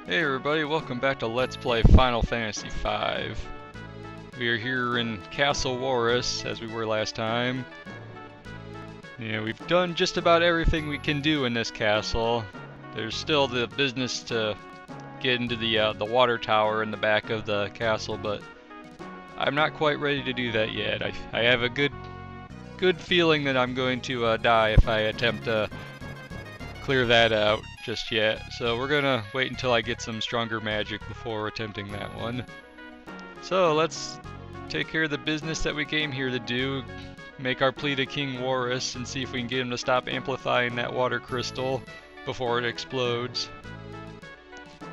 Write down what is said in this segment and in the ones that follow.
Hey everybody, welcome back to Let's Play Final Fantasy V. We are here in Castle Worus, as we were last time. Yeah, we've done just about everything we can do in this castle. There's still the business to get into the water tower in the back of the castle, but I'm not quite ready to do that yet. I have a good feeling that I'm going to die if I attempt to clear that out just yet. So we're gonna wait until I get some stronger magic before attempting that one. So let's take care of the business that we came here to do. Make our plea to King Worus and see if we can get him to stop amplifying that water crystal before it explodes.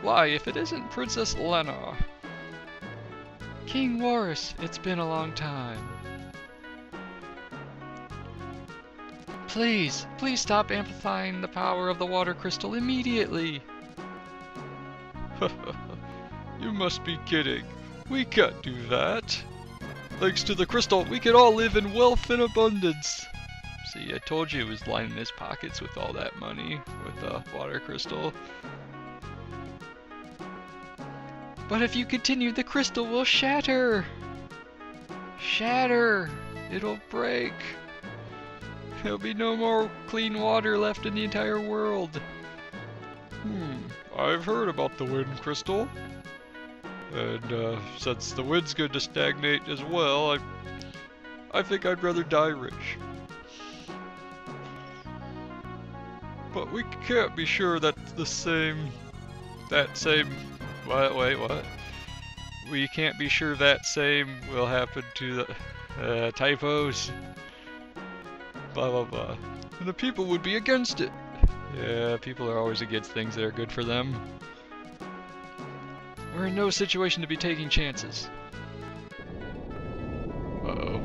Why, if it isn't Princess Lena? King Worus, it's been a long time. Please stop amplifying the power of the water crystal immediately! You must be kidding. We can't do that. Thanks to the crystal, we can all live in wealth and abundance. See, I told you it was lining his pockets with all that money, with the water crystal. But if you continue, the crystal will shatter! Shatter! It'll break! There'll be no more clean water left in the entire world. I've heard about the wind crystal. And since the wind's going to stagnate as well, I think I'd rather die rich. But we can't be sure that wait, what? We can't be sure that same will happen to the typos. Blah blah blah. And the people would be against it. Yeah, people are always against things that are good for them. We're in no situation to be taking chances. Uh-oh.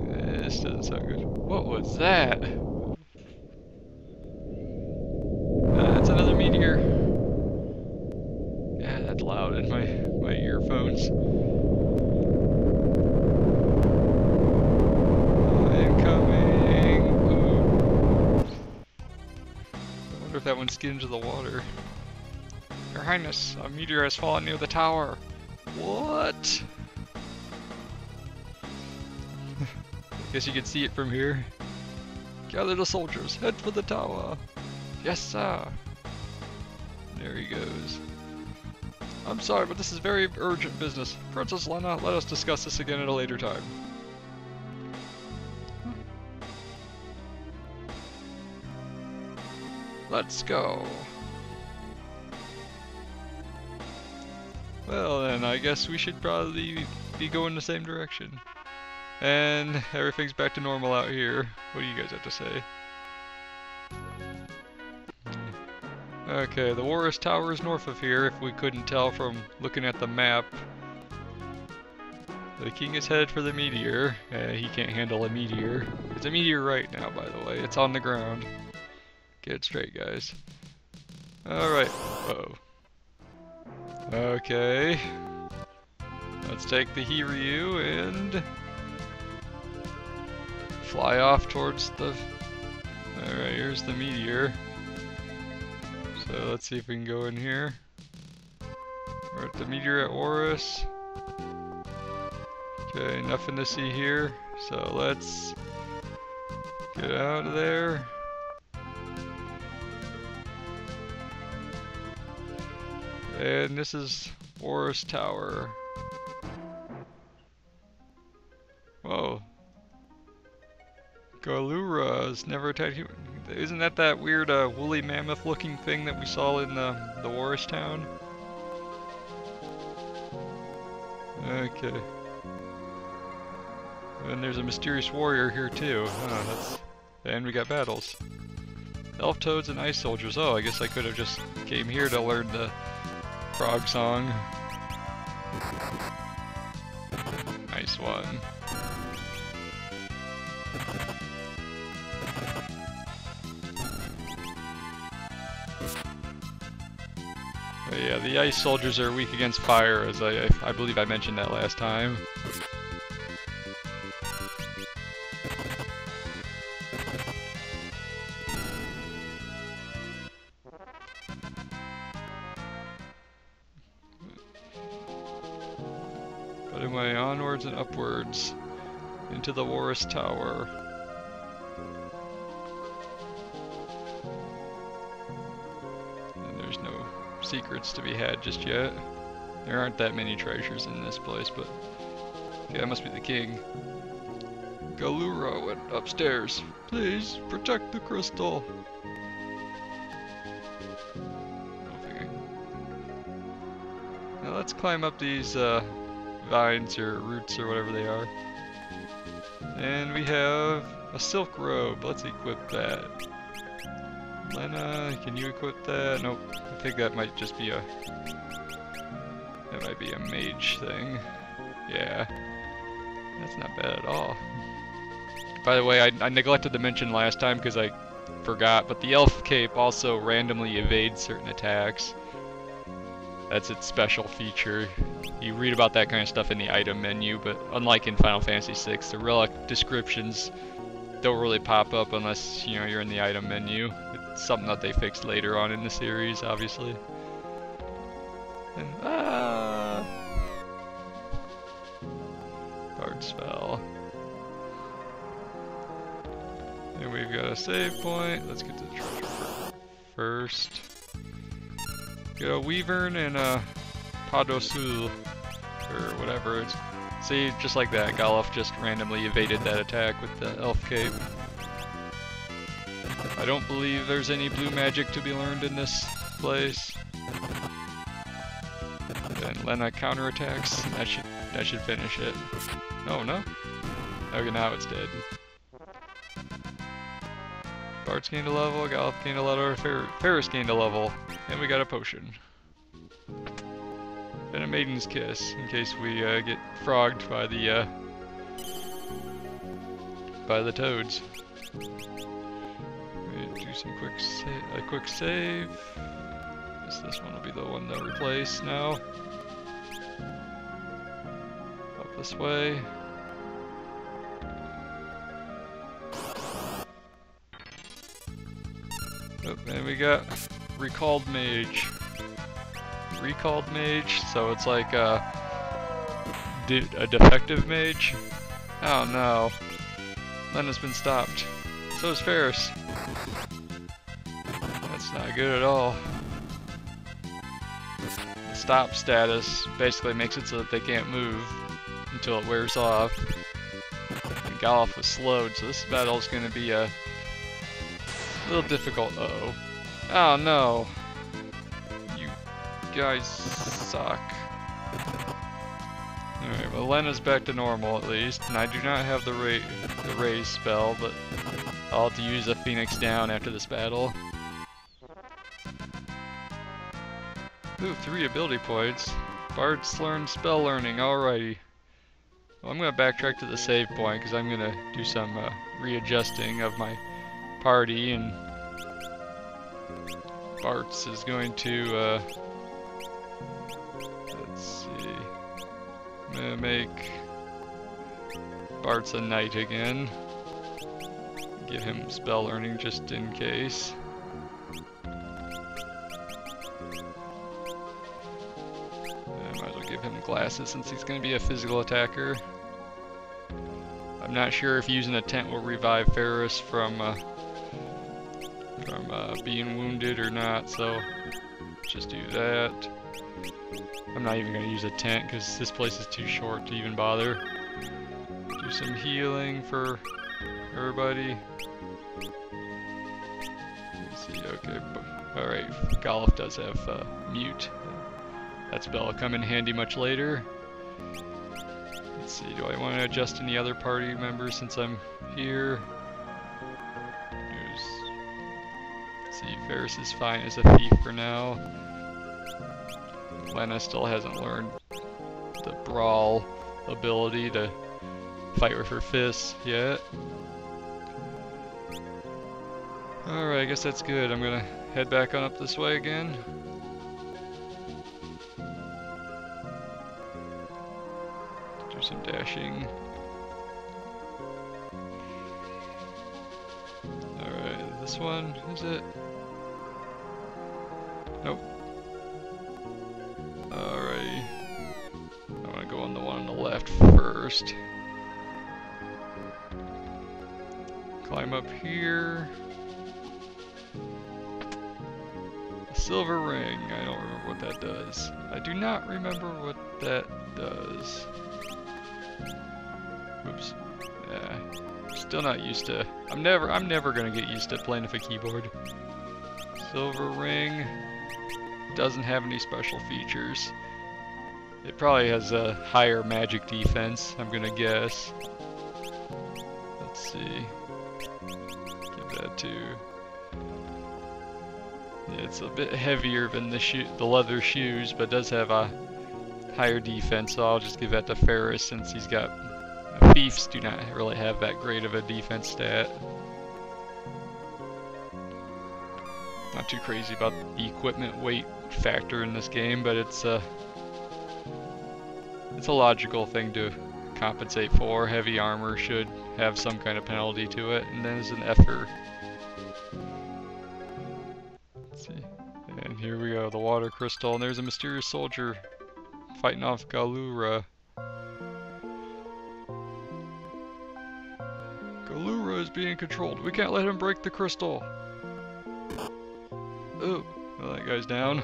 This doesn't sound good. What was that? That's another meteor. Yeah, that's loud in my earphones. If that one's getting into the water. Your Highness, a meteor has fallen near the tower. What? Guess you can see it from here. Gather the soldiers, head for the tower. Yes, sir. There he goes. I'm sorry, but this is very urgent business. Princess Lena, let us discuss this again at a later time. Let's go. Well then, I guess we should probably be going the same direction. And everything's back to normal out here. What do you guys have to say? Okay, the Worus Tower is north of here, if we couldn't tell from looking at the map. The king is headed for the meteor. He can't handle a meteor. It's a meteor right now, by the way. It's on the ground. Get it straight, guys. Alright. Uh-oh. Okay. Let's take the Hiryu and fly off towards the... Alright, here's the meteor. So let's see if we can go in here. We're at the meteor at Worus. Okay, nothing to see here. So let's get out of there. And this is Worus Tower. Whoa. Galura's never attacked human. Isn't that weird woolly mammoth looking thing that we saw in the Worus town? Okay. And there's a mysterious warrior here too. And we got battles. Elf toads and ice soldiers. Oh, I guess I could have just came here to learn the frog song. Nice one. But yeah, the ice soldiers are weak against fire, as I believe I mentioned that last time. Same way, onwards and upwards. Into the Worus Tower. And there's no secrets to be had just yet. There aren't that many treasures in this place, but... Okay, that must be the king. Galura went upstairs. Please, protect the crystal. Now let's climb up these vines or roots or whatever they are. And we have a silk robe. Let's equip that. Lena, can you equip that? Nope. I think that might just be a... That might be a mage thing. Yeah. That's not bad at all. By the way, I neglected to mention last time because I forgot, but the elf cape also randomly evades certain attacks. That's its special feature. You read about that kind of stuff in the item menu, but unlike in Final Fantasy VI, the relic descriptions don't really pop up unless, you know, you're in the item menu. It's something that they fixed later on in the series, obviously. And Bard spell. And we've got a save point. Let's get to the treasure first. Get a Weavern and a Padosul, or whatever. It's, see, just like that, Galuf just randomly evaded that attack with the elf cape. I don't believe there's any blue magic to be learned in this place. Then Lena counterattacks, and that should finish it. Oh no? Okay, now it's dead. Bard's gained a level, Galuf gained a level, Ferris gained a level, and we got a potion. And a Maiden's Kiss, in case we get frogged by the toads. We do some quick save. Guess this one will be the one to replace now. Up this way. Oh, and we got Recalled Mage. Recalled Mage, so it's like a defective mage. Oh no. Lena's been stopped. So is Ferris. That's not good at all. The stop status basically makes it so that they can't move until it wears off. And Galuf was slowed, so this battle is going to be a little difficult. Uh-oh. Oh no. You guys suck. Alright, well Lena's back to normal at least, and I do not have the raise spell, but I'll have to use a Phoenix down after this battle. Ooh, 3 ability points. Bard's learned spell learning, alrighty. Well, I'm going to backtrack to the save point because I'm going to do some readjusting of my party, and Bart's is going to, let's see, I'm going to make Bart's a knight again. Give him spell learning just in case. I might as well give him glasses since he's going to be a physical attacker. I'm not sure if using a tent will revive Ferris from being wounded or not, so just do that. I'm not even going to use a tent because this place is too short to even bother. Do some healing for everybody. Let's see, okay, alright, Galuf does have mute. That spell will come in handy much later. Let's see, do I want to adjust any other party members since I'm here? Let's see, Ferris is fine as a thief for now. Lena still hasn't learned the brawl ability to fight with her fists yet. Alright, I guess that's good. I'm gonna head back on up this way again. Do some dashing. Alright, this one, is it? Nope. Alrighty. I want to go on the one on the left first. Climb up here. Silver ring. I don't remember what that does. I do not remember what that does. Oops. Yeah. Still not used to. I'm never gonna get used to playing with a keyboard. Silver ring doesn't have any special features. It probably has a higher magic defense, I'm gonna guess. Let's see. Give that to. Yeah, it's a bit heavier than the leather shoes, but does have a higher defense, so I'll just give that to Ferris since he's got... Thieves do not really have that great of a defense stat. Not too crazy about the equipment weight factor in this game, but it's a logical thing to compensate for. Heavy armor should have some kind of penalty to it, and then there's an effort. Let's see. And here we go, the water crystal, and there's a mysterious soldier fighting off Galura. Galura is being controlled. We can't let him break the crystal. Oh, well, that guy's down.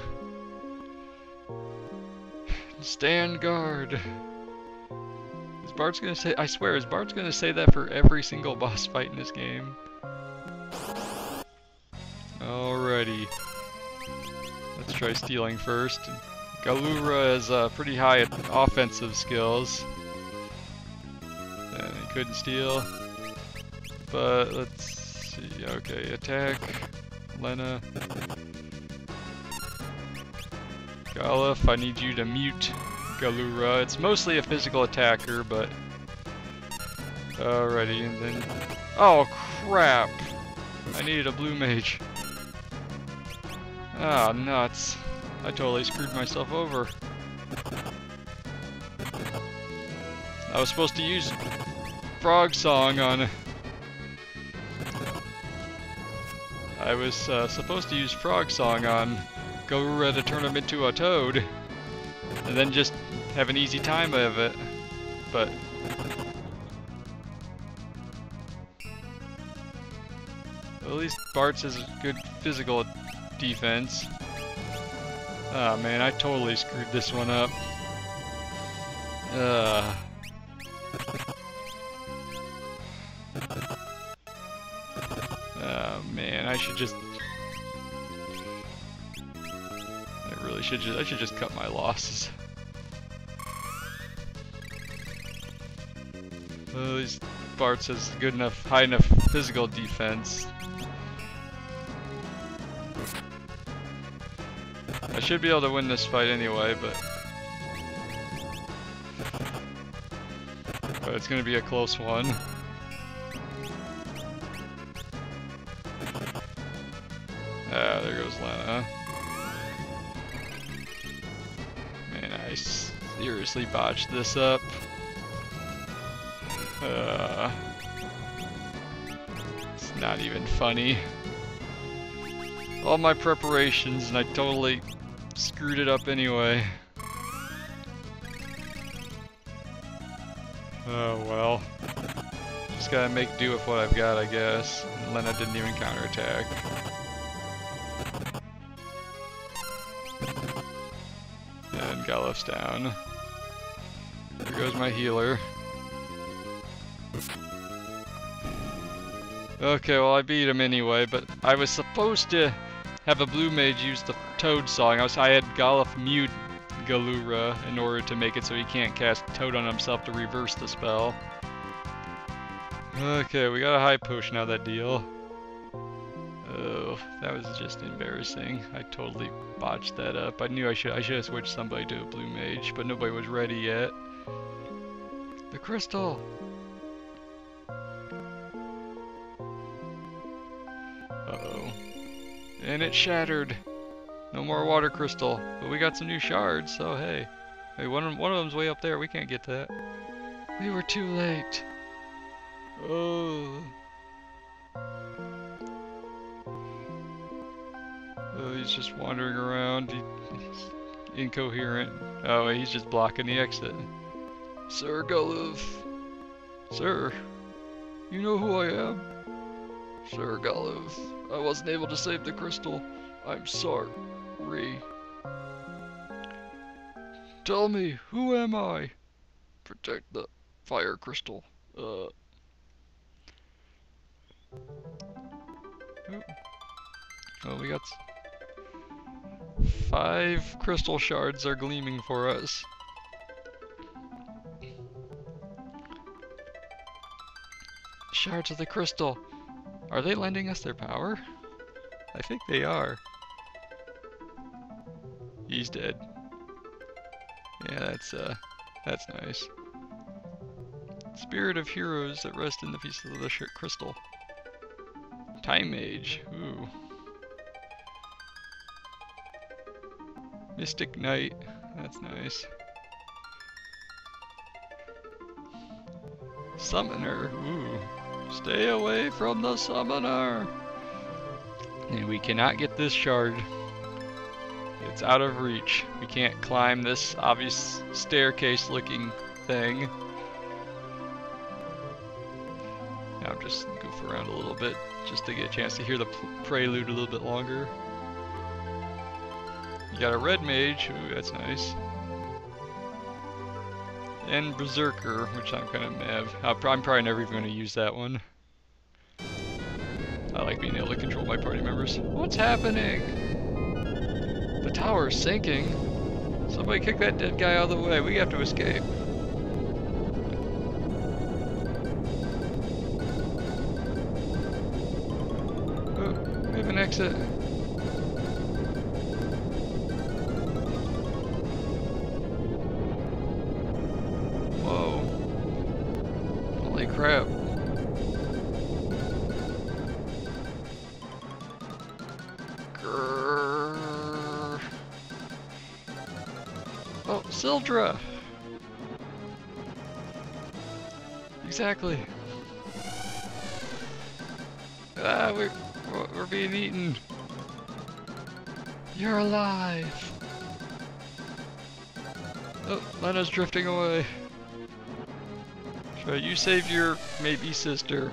Stand guard. Is Bart's gonna say? I swear, is Bart's gonna say that for every single boss fight in this game? Alrighty. Let's try stealing first. Galura has pretty high offensive skills. And he couldn't steal. But let's see. Okay, attack. Lena. Galuf, I need you to mute Galura. It's mostly a physical attacker, but... Alrighty, and then... Oh, crap! I needed a blue mage. Ah, nuts. I totally screwed myself over. I was supposed to use Frog Song on... I was supposed to use Frog Song on Galura to turn him into a toad, and then just have an easy time of it, but... At least Bart's has good physical defense. Oh man, I totally screwed this one up. Oh man, I should just... I should just cut my losses. At least Bart's has good enough, high enough physical defense. I should be able to win this fight anyway, but it's gonna be a close one. Ah, there goes Lena. Man, I seriously botched this up. It's not even funny. All my preparations, and I totally screwed it up anyway. Oh well. Just gotta make do with what I've got, I guess. And Lena didn't even counterattack. And Galuf's down. There goes my healer. Okay, well I beat him anyway, but I was supposed to have a blue mage use the Toad Song. I had Galuf mute Galura in order to make it so he can't cast Toad on himself to reverse the spell. Okay, we got a high potion out of that deal. Oh, that was just embarrassing. I totally botched that up. I knew I should have switched somebody to a blue mage, but nobody was ready yet. The crystal! Uh-oh. And it shattered. No more water crystal. But we got some new shards, so hey. Hey, one of them's way up there. We can't get to that. We were too late. Oh. Oh, he's just wandering around. He's incoherent. Oh, he's just blocking the exit. Sir Gulluf. Sir, you know who I am? Sir Gulluf, I wasn't able to save the crystal. I'm sorry. Tell me, who am I? Protect the fire crystal. Oh, we got 5 crystal shards are gleaming for us. Shards of the crystal. Are they lending us their power? I think they are. He's dead. Yeah, that's nice. Spirit of heroes that rest in the pieces of the crystal. Time Mage. Ooh. Mystic Knight. That's nice. Summoner. Ooh. Stay away from the summoner. And we cannot get this shard. It's out of reach. We can't climb this obvious staircase looking thing. Now I'm just goof around a little bit just to get a chance to hear the prelude a little bit longer. You got a red mage. Ooh, that's nice. And Berserker, which I'm kind of mad. I'm probably never even going to use that one. I like being able to control my party members. What's happening? The tower's sinking. Somebody kick that dead guy out of the way. We have to escape. Oh, we have an exit. Whoa. Holy crap. Oh, Sildra! Exactly. Ah, we're being eaten. You're alive. Oh, Lena's drifting away. Try you save your maybe sister.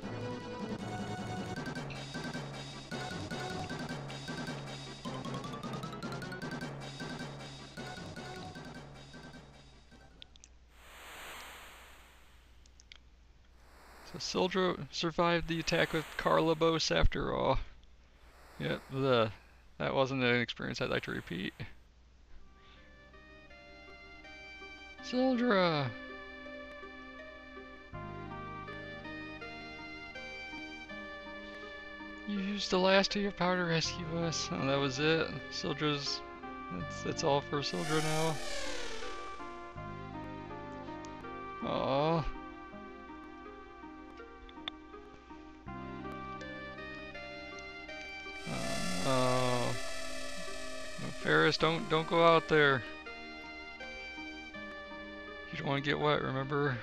So Sildra survived the attack with Carlabos after all. Yep, that wasn't an experience I'd like to repeat. Sildra! You used the last of your power to rescue us. Oh, that was it. Sildra's... That's all for Sildra now. Aww. Oh. Ferris, don't go out there. You don't want to get wet, remember?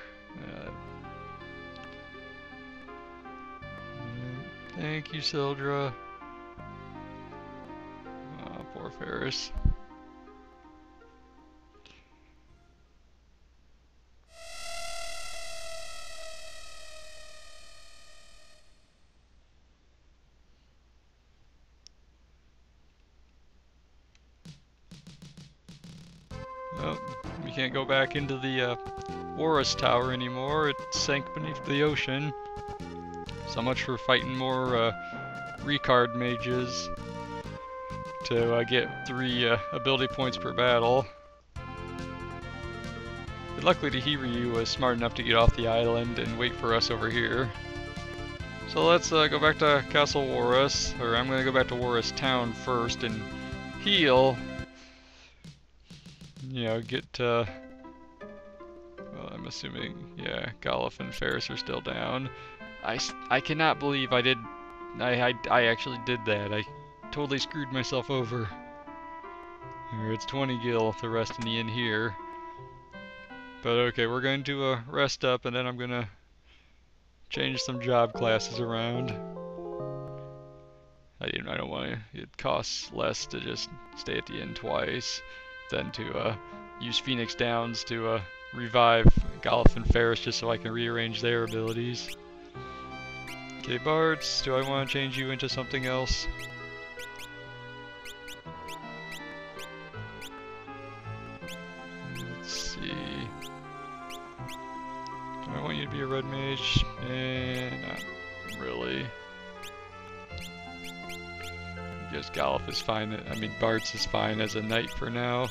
Thank you, Sildra. Oh, poor Ferris. Oh, we can't go back into the Worus Tower anymore. It sank beneath the ocean. So much for fighting more Ricard mages to get 3 ability points per battle. But luckily Hiryu was smart enough to get off the island and wait for us over here. So let's go back to Castle Worus, or I'm going to go back to Worus Town first and heal. You know, well, I'm assuming, yeah, Golif and Ferris are still down. I cannot believe I actually did that. I totally screwed myself over. It's 20 gil, the rest in the inn here. But okay, we're going to rest up, and then I'm going to change some job classes around. I don't want to. It costs less to just stay at the inn twice than to use Phoenix Downs to revive Golf and Ferris just so I can rearrange their abilities. Okay, Bards, do I want to change you into something else? Let's see. Do I want you to be a red mage? Not really. I guess Golf is fine. I mean, Bards is fine as a knight for now.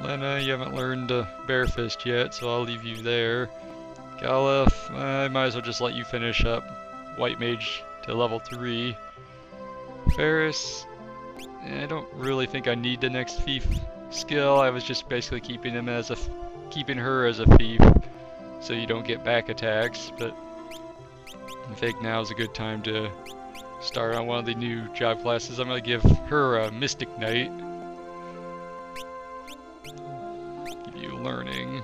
Lena, you haven't learned Bear Fist yet, so I'll leave you there. Galef, I might as well just let you finish up White Mage to level 3. Ferris, I don't really think I need the next thief skill. I was just basically keeping her as a thief, so you don't get back attacks. But I think now is a good time to start on one of the new job classes. I'm gonna give her a Mystic Knight. Give you learning.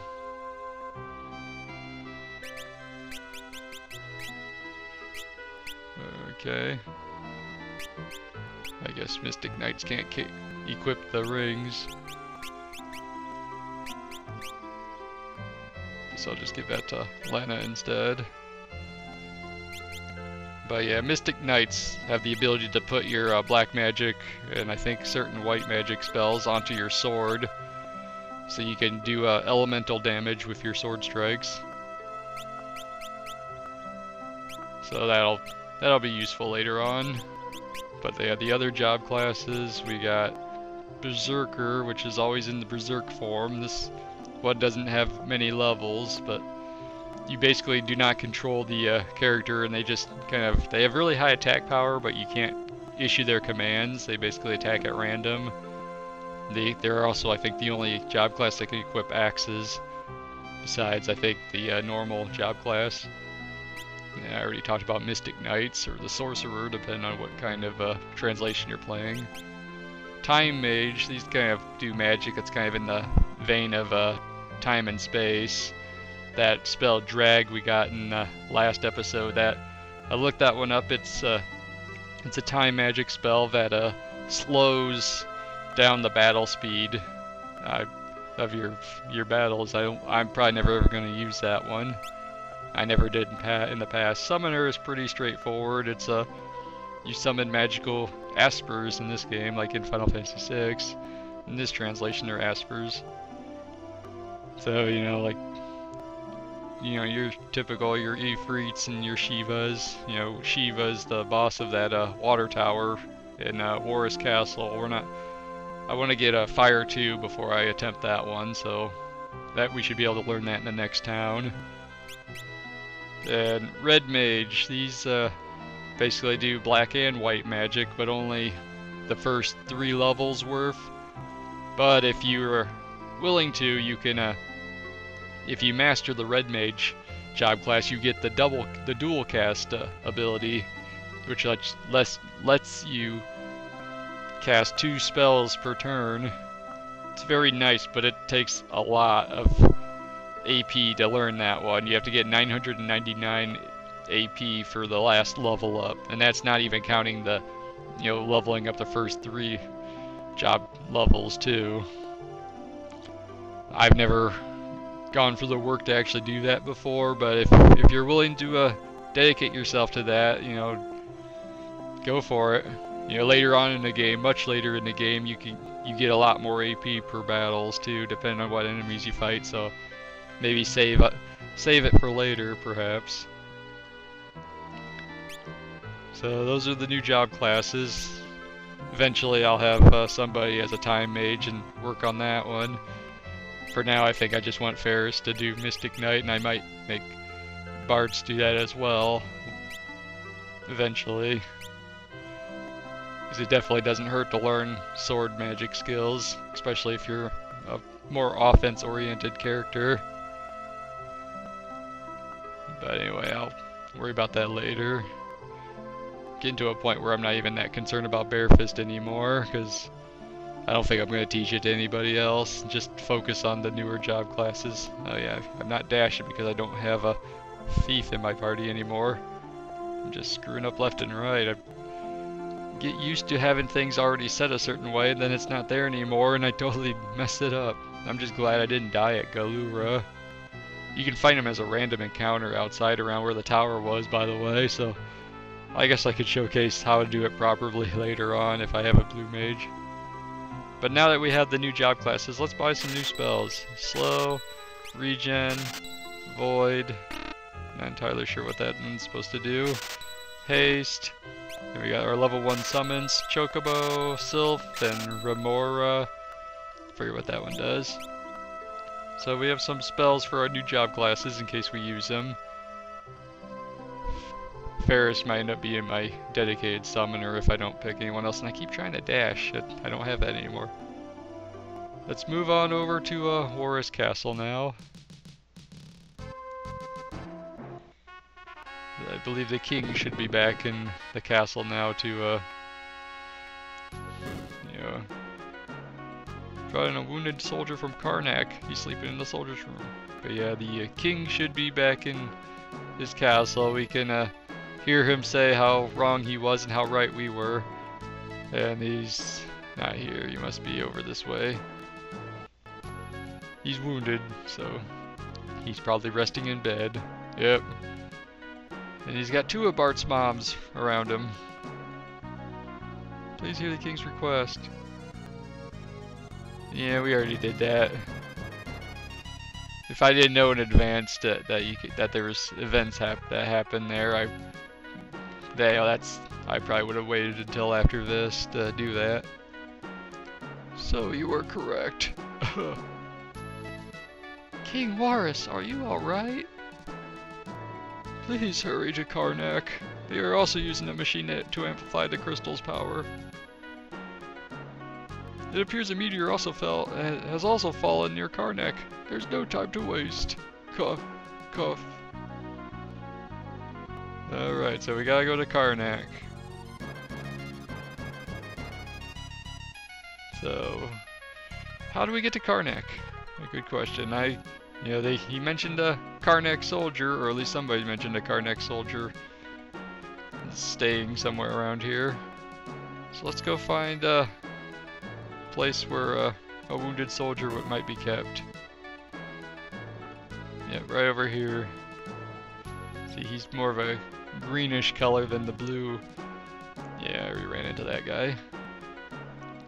Okay. I guess Mystic Knights can't equip the rings. Guess I'll just give that to Lena instead. But yeah, Mystic Knights have the ability to put your black magic and I think certain white magic spells onto your sword. So you can do elemental damage with your sword strikes. So that'll be useful later on. But they have the other job classes. We got Berserker, which is always in the Berserk form. This one doesn't have many levels, but you basically do not control the character, and they just they have really high attack power, but you can't issue their commands. They basically attack at random. They're also, I think, the only job class that can equip axes, besides, I think, the normal job class. Yeah, I already talked about Mystic Knights, or the Sorcerer, depending on what kind of translation you're playing. Time Mage, these kind of do magic. It's kind of in the vein of time and space. That spell Drag we got in last episode, that I looked that one up. It's a time magic spell that slows down the battle speed of your battles. I'm probably never ever going to use that one. I never did in the past. Summoner is pretty straightforward. It's you summon magical Aspers in this game, like in Final Fantasy VI. In this translation, they're Aspers. So your typical, your Ifrits and your Shivas. Shiva's the boss of that water tower in Worus Castle. I want to get a Fire 2 before I attempt that one, so that we should be able to learn that in the next town. And Red Mage, these basically do black and white magic, but only the first 3 levels worth. But if you're willing to, you can, if you master the Red Mage job class, you get the dual cast ability, which lets you cast 2 spells per turn. It's very nice, but it takes a lot of AP to learn that one. You have to get 999 AP for the last level up, and that's not even counting the leveling up the first 3 job levels too. I've never gone for the work to actually do that before, but if you're willing to dedicate yourself to that, go for it. Later on in the game, much later in the game, you get a lot more AP per battles too, depending on what enemies you fight. So maybe save it for later, perhaps. So those are the new job classes. Eventually I'll have somebody as a time mage and work on that one. For now, I think I just want Ferris to do Mystic Knight, and I might make Bards do that as well eventually. Because it definitely doesn't hurt to learn sword magic skills, especially if you're a more offense-oriented character. But anyway, I'll worry about that later. Getting to a point where I'm not even that concerned about Bear Fist anymore, because I don't think I'm going to teach it to anybody else. Just focus on the newer job classes. Oh yeah, I'm not dashing because I don't have a thief in my party anymore. I'm just screwing up left and right. I get used to having things already set a certain way, and then it's not there anymore, and I totally mess it up. I'm just glad I didn't die at Galura. You can find him as a random encounter outside around where the tower was, by the way, so I guess I could showcase how to do it properly later on if I have a blue mage. But now that we have the new job classes, let's buy some new spells. Slow, regen, void, not entirely sure what that one's supposed to do. Haste, and we got our level 1 summons, Chocobo, Sylph, and Remora. Forget what that one does. So we have some spells for our new job classes in case we use them. Ferris might end up being my dedicated summoner if I don't pick anyone else, and I keep trying to dash. I don't have that anymore. Let's move on over to Worus Castle now. I believe the king should be back in the castle now to, brought in a wounded soldier from Karnak. He's sleeping in the soldier's room. But yeah, the king should be back in his castle. We can hear him say how wrong he was and how right we were. And he's not here. He must be over this way. He's wounded, so he's probably resting in bed. Yep. And he's got 2 of Bart's moms around him. Please hear the king's request. Yeah, we already did that. If I didn't know in advance that there was events that happened there, I probably would have waited until after this to do that. So you were correct. King Worus, are you all right? Please hurry to Karnak. They are also using the machine to amplify the crystal's power. It appears a meteor has also fallen near Karnak. There's no time to waste. Cough, cough. Alright, so we gotta go to Karnak. So, how do we get to Karnak? A good question. He mentioned a Karnak soldier, or at least somebody mentioned a Karnak soldier staying somewhere around here. So let's go find a place where a wounded soldier might be kept. Yeah, right over here. See, he's more of a greenish color than the blue. Yeah, we ran into that guy.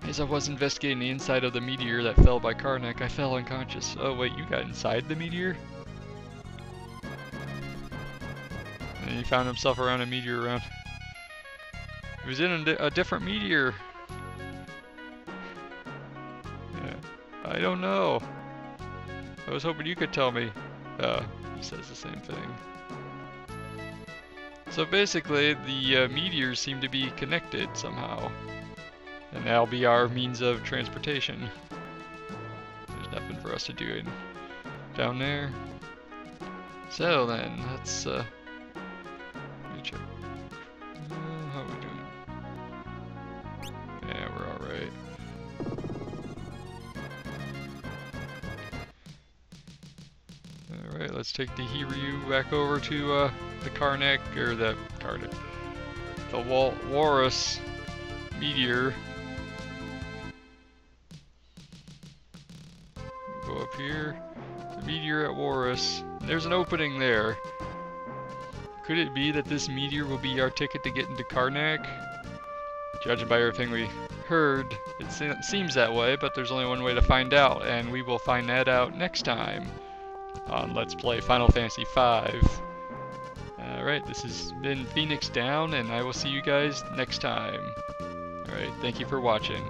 As I was investigating the inside of the meteor that fell by Karnak, I fell unconscious. Oh wait, you got inside the meteor? And he found himself around a meteor around. He was in a different meteor. Yeah, I don't know. I was hoping you could tell me. He says the same thing. So basically, the meteors seem to be connected somehow. And that'll be our means of transportation. There's nothing for us to do down there. So then, let's let me check. How are we doing? Yeah, we're alright. Alright, let's take the Hiryu back over to the Karnak, or the Worus meteor. Go up here, the meteor at Worus. There's an opening there. Could it be that this meteor will be our ticket to get into Karnak? Judging by everything we heard, it seems that way, but there's only one way to find out, and we will find that out next time on Let's Play Final Fantasy V. Alright, this has been Phoenix Down, and I will see you guys next time. Alright, thank you for watching.